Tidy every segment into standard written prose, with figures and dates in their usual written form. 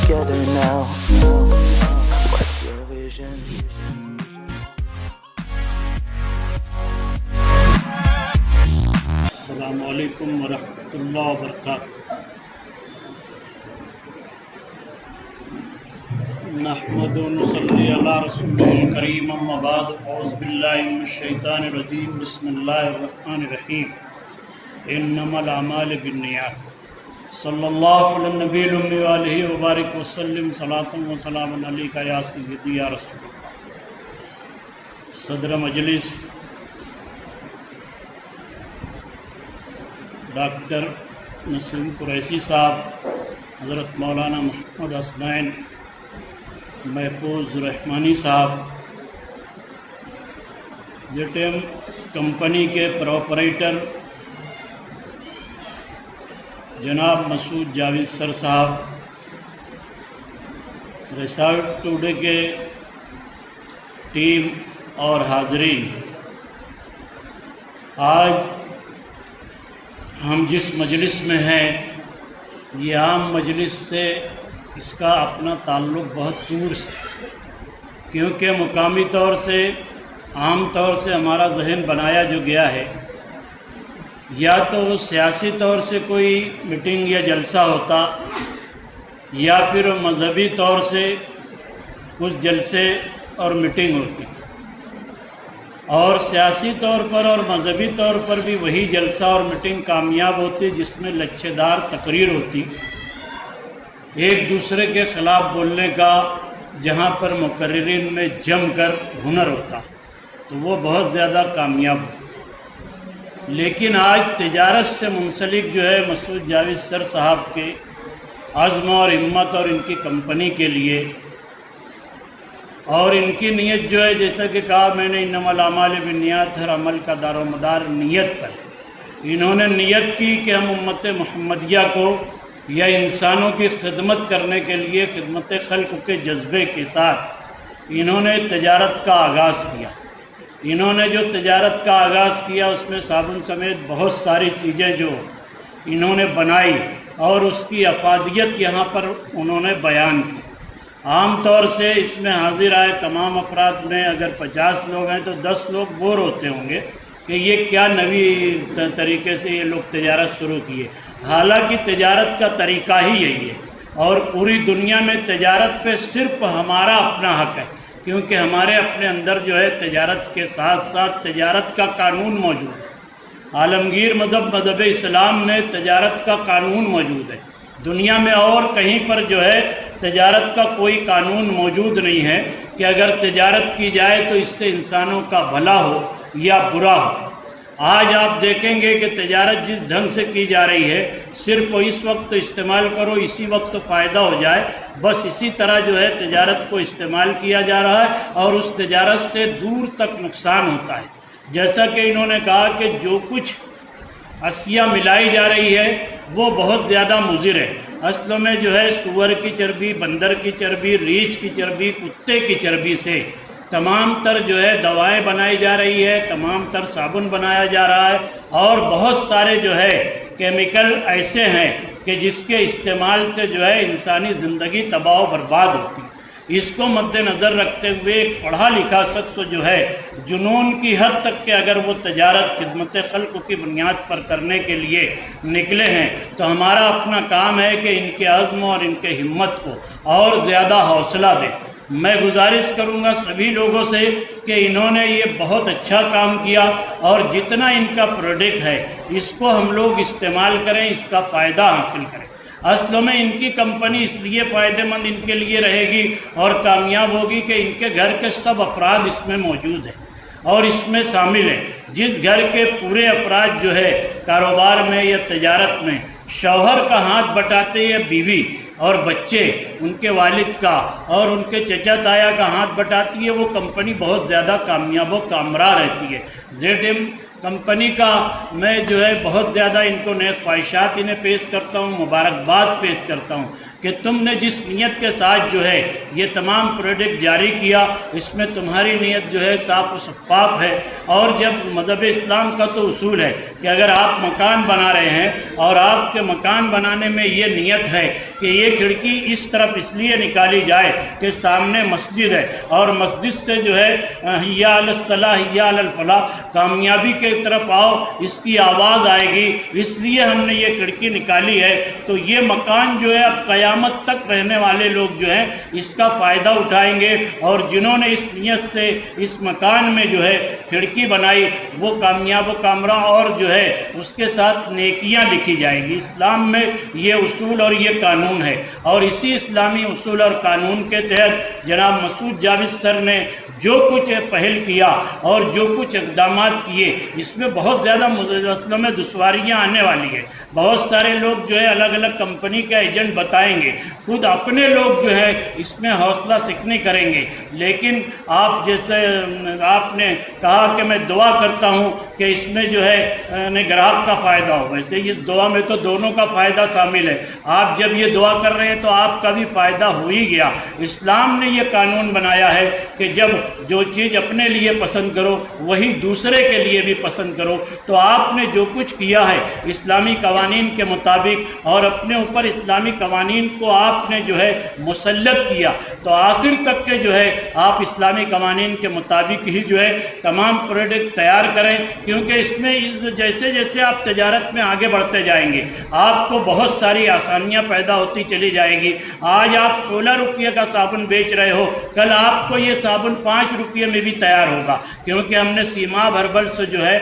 together now. What's your vision? السلام علیکم ورحمۃ اللہ وبرکاتہ۔ نحمد و نصلی علی رسول الکریم، اما بعد، اعوذ باللہ من الشیطان الرجیم، بسم اللہ الرحمن الرحیم۔ انما الاعمال بالنیات۔ صلی اللہ علی النبی الامی وآلہ وبارک وسلم، صلاۃ و سلام علیک یا سیدی یا رسول اللہ۔ صدر مجلس ڈاکٹر نسیم قریشی صاحب، حضرت مولانا محمد حسنین محفوظ رحمانی صاحب، زیٹیم کمپنی کے پروپرائٹر جناب مسعود جاوید سر صاحب، ریسارٹ ٹوڈے کے ٹیم اور حاضرین، آج ہم جس مجلس میں ہیں یہ عام مجلس سے اس کا اپنا تعلق بہت دور سے، کیونکہ مقامی طور سے عام طور سے ہمارا ذہن بنایا جو گیا ہے، یا تو سیاسی طور سے کوئی میٹنگ یا جلسہ ہوتا، یا پھر مذہبی طور سے کچھ جلسے اور میٹنگ ہوتی، اور سیاسی طور پر اور مذہبی طور پر بھی وہی جلسہ اور میٹنگ کامیاب ہوتی جس میں لچھے دار تقریر ہوتی، ایک دوسرے کے خلاف بولنے کا جہاں پر مقررین میں جم کر ہنر ہوتا تو وہ بہت زیادہ کامیاب ہوتی۔ لیکن آج تجارت سے منسلک جو ہے مسعود جاوید سر صاحب کے عزم اور ہمت اور ان کی کمپنی کے لیے اور ان کی نیت جو ہے، جیسا کہ کہا میں نے، انما الاعمال بالنیات، ہر عمل کا دار و مدار نیت پر ہے۔ انہوں نے نیت کی کہ ہم امت محمدیہ کو یا انسانوں کی خدمت کرنے کے لیے خدمت خلق کے جذبے کے ساتھ انہوں نے تجارت کا آغاز کیا۔ انہوں نے جو تجارت کا آغاز کیا اس میں صابن سمیت بہت ساری چیزیں جو انہوں نے بنائی اور اس کی افادیت یہاں پر انہوں نے بیان کی۔ عام طور سے اس میں حاضر آئے تمام افراد میں اگر 50 لوگ ہیں تو 10 لوگ بور ہوتے ہوں گے کہ یہ کیا نوی طریقے سے یہ لوگ تجارت شروع کیے، حالانکہ تجارت کا طریقہ ہی یہی ہے، اور پوری دنیا میں تجارت پہ صرف ہمارا اپنا حق ہے، کیونکہ ہمارے اپنے اندر جو ہے تجارت کے ساتھ ساتھ تجارت کا قانون موجود ہے۔ عالمگیر مذہب اسلام میں تجارت کا قانون موجود ہے، دنیا میں اور کہیں پر جو ہے تجارت کا کوئی قانون موجود نہیں ہے کہ اگر تجارت کی جائے تو اس سے انسانوں کا بھلا ہو یا برا ہو۔ آج آپ دیکھیں گے کہ تجارت جس ڈھنگ سے کی جا رہی ہے، صرف اس وقت استعمال کرو، اسی وقت فائدہ ہو جائے، بس اسی طرح جو ہے تجارت کو استعمال کیا جا رہا ہے، اور اس تجارت سے دور تک نقصان ہوتا ہے۔ جیسا کہ انہوں نے کہا کہ جو کچھ اشیاء ملائی جا رہی ہے وہ بہت زیادہ مضر ہے۔ اصل میں جو ہے سور کی چربی، بندر کی چربی، ریچھ کی چربی، کتے کی چربی سے تمام تر جو ہے دوائیں بنائی جا رہی ہے، تمام تر صابن بنایا جا رہا ہے، اور بہت سارے جو ہے کیمیکل ایسے ہیں کہ جس کے استعمال سے جو ہے انسانی زندگی تباہ و برباد ہوتی ہے۔ اس کو مد نظر رکھتے ہوئے ایک پڑھا لکھا شخص جو ہے جنون کی حد تک کہ اگر وہ تجارت خدمت خلق کی بنیاد پر کرنے کے لیے نکلے ہیں تو ہمارا اپنا کام ہے کہ ان کے عزم اور ان کے ہمت کو اور زیادہ حوصلہ دیں۔ میں گزارش کروں گا سبھی لوگوں سے کہ انہوں نے یہ بہت اچھا کام کیا، اور جتنا ان کا پروڈکٹ ہے اس کو ہم لوگ استعمال کریں، اس کا فائدہ حاصل کریں۔ اصل میں ان کی کمپنی اس لیے فائدہ مند ان کے لیے رہے گی اور کامیاب ہوگی کہ ان کے گھر کے سب افراد اس میں موجود ہیں اور اس میں شامل ہیں۔ جس گھر کے پورے افراد جو ہے کاروبار میں یا تجارت میں شوہر کا ہاتھ بٹاتے یا بیوی اور بچے ان کے والد کا اور ان کے چچا تایا کا ہاتھ بٹاتی ہے، وہ کمپنی بہت زیادہ کامیاب و کامرا رہتی ہے۔ ZM کمپنی کا میں جو ہے بہت زیادہ ان کو نیک خواہشات انہیں پیش کرتا ہوں، مبارکباد پیش کرتا ہوں کہ تم نے جس نیت کے ساتھ جو ہے یہ تمام پروڈکٹ جاری کیا، اس میں تمہاری نیت جو ہے صاف و شفاف ہے۔ اور جب مذہب اسلام کا تو اصول ہے کہ اگر آپ مکان بنا رہے ہیں اور آپ کے مکان بنانے میں یہ نیت ہے کہ یہ کھڑکی اس طرف اس لیے نکالی جائے کہ سامنے مسجد ہے اور مسجد سے جو ہے حیا علی الصلاح حیا علی الفلاح کامیابی کے طرف آؤ اس کی آواز آئے گی، اس لیے ہم نے یہ کھڑکی نکالی ہے۔ تو یہ مکان جو ہے اب قیامت تک رہنے والے لوگ جو ہیں اس کا فائدہ اٹھائیں گے، اور جنہوں نے اس نیت سے اس مکان میں جو ہے کھڑکی بنائی وہ کامیاب و کامراں، اور جو ہے اس کے ساتھ نیکیاں لکھی جائیں گی۔ اسلام میں یہ اصول اور یہ قانون ہے، اور اسی اسلامی اصول اور قانون کے تحت جناب مسعود جاوید سر نے جو کچھ پہل کیا اور جو کچھ اقدامات کیے، اس میں بہت زیادہ مسئلوں میں دشواریاں آنے والی ہے۔ بہت سارے لوگ جو ہے الگ الگ کمپنی کا ایجنٹ بتائیں گے، خود اپنے لوگ جو ہے اس میں حوصلہ سکنی کریں گے، لیکن آپ جیسے آپ نے کہا کہ میں دعا کرتا ہوں کہ اس میں جو ہے گراہک کا فائدہ ہو، ویسے اس دعا میں تو دونوں کا فائدہ شامل ہے۔ آپ جب یہ دعا کر رہے ہیں تو آپ کا بھی فائدہ ہو ہی گیا۔ اسلام نے یہ قانون بنایا ہے کہ جب جو چیز اپنے لیے پسند کرو وہی دوسرے کے لیے بھی پسند کرو۔ تو آپ نے جو کچھ کیا ہے اسلامی قوانین کے مطابق اور اپنے اوپر اسلامی قوانین کو آپ نے جو ہے مسلط کیا، تو آخر تک کے جو ہے آپ اسلامی قوانین کے مطابق ہی جو ہے تمام پروڈکٹ تیار کریں، کیونکہ اس میں جیسے جیسے آپ تجارت میں آگے بڑھتے جائیں گے آپ کو بہت ساری آسانیاں پیدا ہوتی چلی جائے گی۔ آج آپ 16 روپے کا صابن بیچ رہے ہو، کل آپ کو یہ صابن 5 روپے میں بھی تیار ہوگا، کیونکہ ہم نے سیماب ہربل سے جو ہے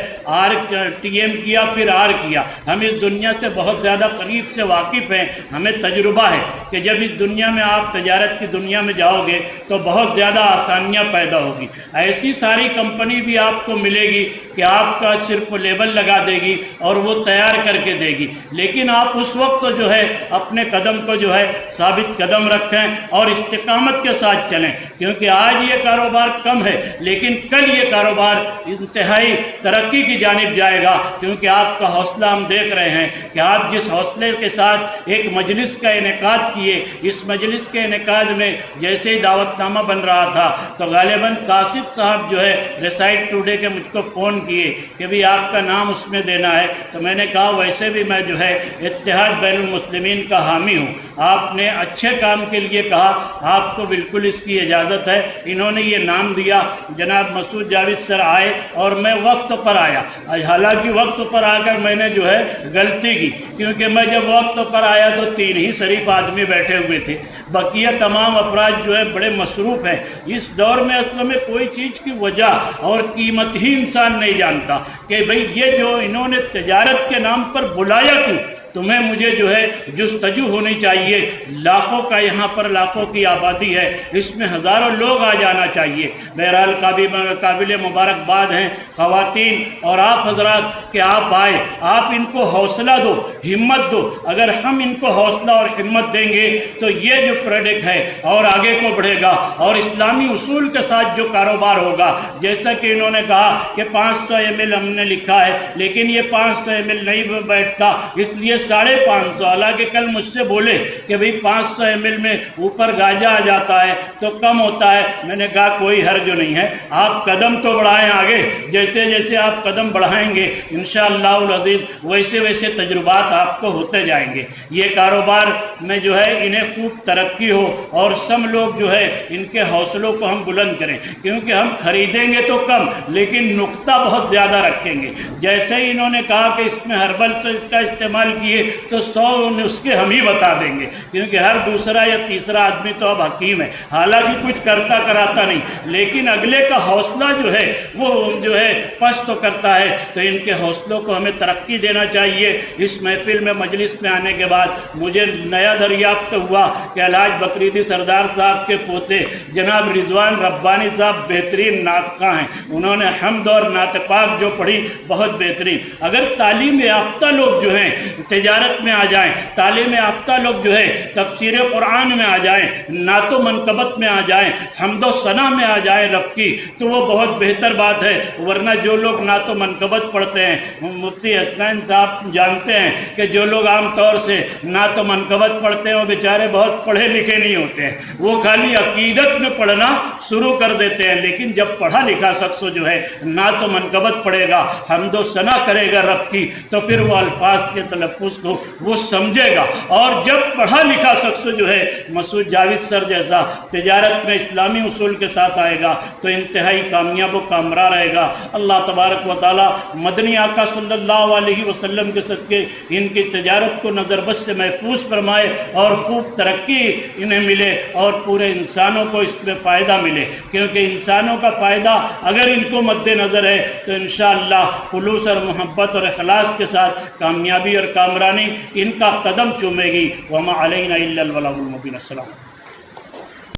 TM کیا، پھر R کیا۔ ہم اس دنیا سے بہت زیادہ قریب سے واقف ہیں، ہمیں تجربہ ہے کہ جب اس دنیا میں آپ تجارت کی دنیا میں جاؤ گے تو بہت زیادہ آسانیاں پیدا ہوگی۔ ایسی ساری کمپنی بھی آپ کو ملے گی کہ آپ کا صرف لیبل لگا دے گی اور وہ تیار کر کے دے گی، لیکن آپ اس وقت جو ہے اپنے قدم کو جو ہے ثابت قدم رکھیں اور استقامت کے ساتھ چلیں، کیونکہ آج یہ کاروبار کم ہے لیکن کل یہ کاروبار انتہائی ترقی کی جانب جائے گا، کیونکہ آپ کا حوصلہ ہم دیکھ رہے ہیں کہ آپ جس حوصلے کے ساتھ ایک مجلس کا انعقاد کیے، اس مجلس کے انعقاد میں جیسے ہی دعوت نامہ بن رہا تھا تو غالباً قاصد صاحب جو ہے ریسائٹ ٹوڈے کے مجھ کو فون کیے کہ بھی آپ کا نام اس میں دینا ہے، تو میں نے کہا ویسے بھی میں جو ہے اتحاد بین المسلمین کا حامی ہوں، آپ نے اچھے کام کے لیے کہا، آپ کو بالکل اس کی اجازت ہے۔ انہوں نے یہ نام دیا، جناب مسعود جاوید سر آئے اور میں وقت پر آیا، حالانکہ وقت پر آ کر میں نے جو ہے غلطی کی، کیونکہ میں جب وقت پر آیا تو 3 ہی شریف آدمی بیٹھے ہوئے تھے، بقیہ تمام افراد جو ہے بڑے مصروف ہیں۔ اس دور میں اصل میں کوئی چیز کی وجہ اور قیمت ہی انسان نہیں جانتا کہ بھئی یہ جو انہوں نے تجارت کے نام پر بلایا کیوں؟ تمہیں مجھے جو ہے جستجو ہونی چاہیے، لاکھوں کا یہاں پر لاکھوں کی آبادی ہے، اس میں ہزاروں لوگ آ جانا چاہیے۔ بہرحال قابل مبارکباد ہیں خواتین اور آپ حضرات کہ آپ آئے، آپ ان کو حوصلہ دو، ہمت دو۔ اگر ہم ان کو حوصلہ اور ہمت دیں گے تو یہ جو پروڈکٹ ہے اور آگے کو بڑھے گا، اور اسلامی اصول کے ساتھ جو کاروبار ہوگا، جیسا کہ انہوں نے کہا کہ 500 ml ہم نے لکھا ہے، لیکن یہ 500 ml نہیں بیٹھتا، اس لیے 550، حالانکہ کل مجھ سے بولے کہ بھئی 500 ml میں اوپر گاجا آ جاتا ہے تو کم ہوتا ہے۔ میں نے کہا کوئی حرج نہیں ہے، آپ قدم تو بڑھائیں آگے، جیسے جیسے آپ قدم بڑھائیں گے انشاءاللہ العزیز ویسے ویسے تجربات آپ کو ہوتے جائیں گے۔ یہ کاروبار میں جو ہے انہیں خوب ترقی ہو اور سب لوگ جو ہے ان کے حوصلوں کو ہم بلند کریں، کیونکہ ہم خریدیں گے تو کم لیکن نقطہ بہت زیادہ رکھیں گے۔ جیسے ہی انہوں نے کہا کہ اس میں ہربل سے اس کا استعمال کیے تو 100 نسخے ہم ہی بتا دیں گے، کیونکہ ہر دوسرا یا تیسرا آدمی تو اب حکیم ہے، حالانکہ کچھ کرتا کراتا نہیں، لیکن اگلے کا حوصلہ جو ہے وہ جو ہے پست کرتا ہے۔ تو ان کے حوصلوں کو ہمیں ترقی دینا چاہیے۔ اس محفل میں مجلس میں آنے کے بعد مجھے نیا دریافت ہوا کہ الحاج بکریدی سردار صاحب کے پوتے جناب رضوان ربانی صاحب بہترین نعت خواں ہیں، انہوں نے حمد اور نعت پاک جو پڑھی بہت بہترین۔ اگر تعلیم یافتہ لوگ جو ہیں تجارت میں آ جائیں، تعلیم یافتہ لوگ جو ہے تفسیر قرآن میں آ جائیں، نعت و منقبت میں آ جائیں، حمد و ثنا میں آ جائیں رب کی، تو وہ بہت بہتر بات ہے۔ ورنہ جو لوگ نعت و منقبت پڑھتے ہیں، مفتی حسنین صاحب جانتے ہیں کہ جو لوگ عام طور سے نعت و منقبت پڑھتے ہیں وہ بیچارے بہت پڑھے لکھے نہیں ہوتے ہیں، وہ خالی عقیدت میں پڑھنا شروع کر دیتے ہیں، لیکن جب پڑھا لکھا شخص جو ہے نعت و منقبت پڑھے گا، حمد و ثنا کرے گا رب کی، تو پھر وہ الفاظ کے تلفظ اس کو وہ سمجھے گا، اور جب پڑھا لکھا شخص جو ہے مسعود جاوید سر جیسا تجارت میں اسلامی اصول کے ساتھ آئے گا تو انتہائی کامیاب و کامرا رہے گا۔ اللہ تبارک و تعالی مدنی آقا صلی اللہ علیہ وسلم کے صدقے ان کی تجارت کو نظر بس سے محفوظ فرمائے اور خوب ترقی انہیں ملے اور پورے انسانوں کو اس میں فائدہ ملے، کیونکہ انسانوں کا فائدہ اگر ان کو مد نظر ہے تو انشاءاللہ خلوص اور محبت اور اخلاص کے ساتھ کامیابی اور کامرانی ان کا قدم چومے گی۔ وما علینا الا البلاغ المبین۔ السلام۔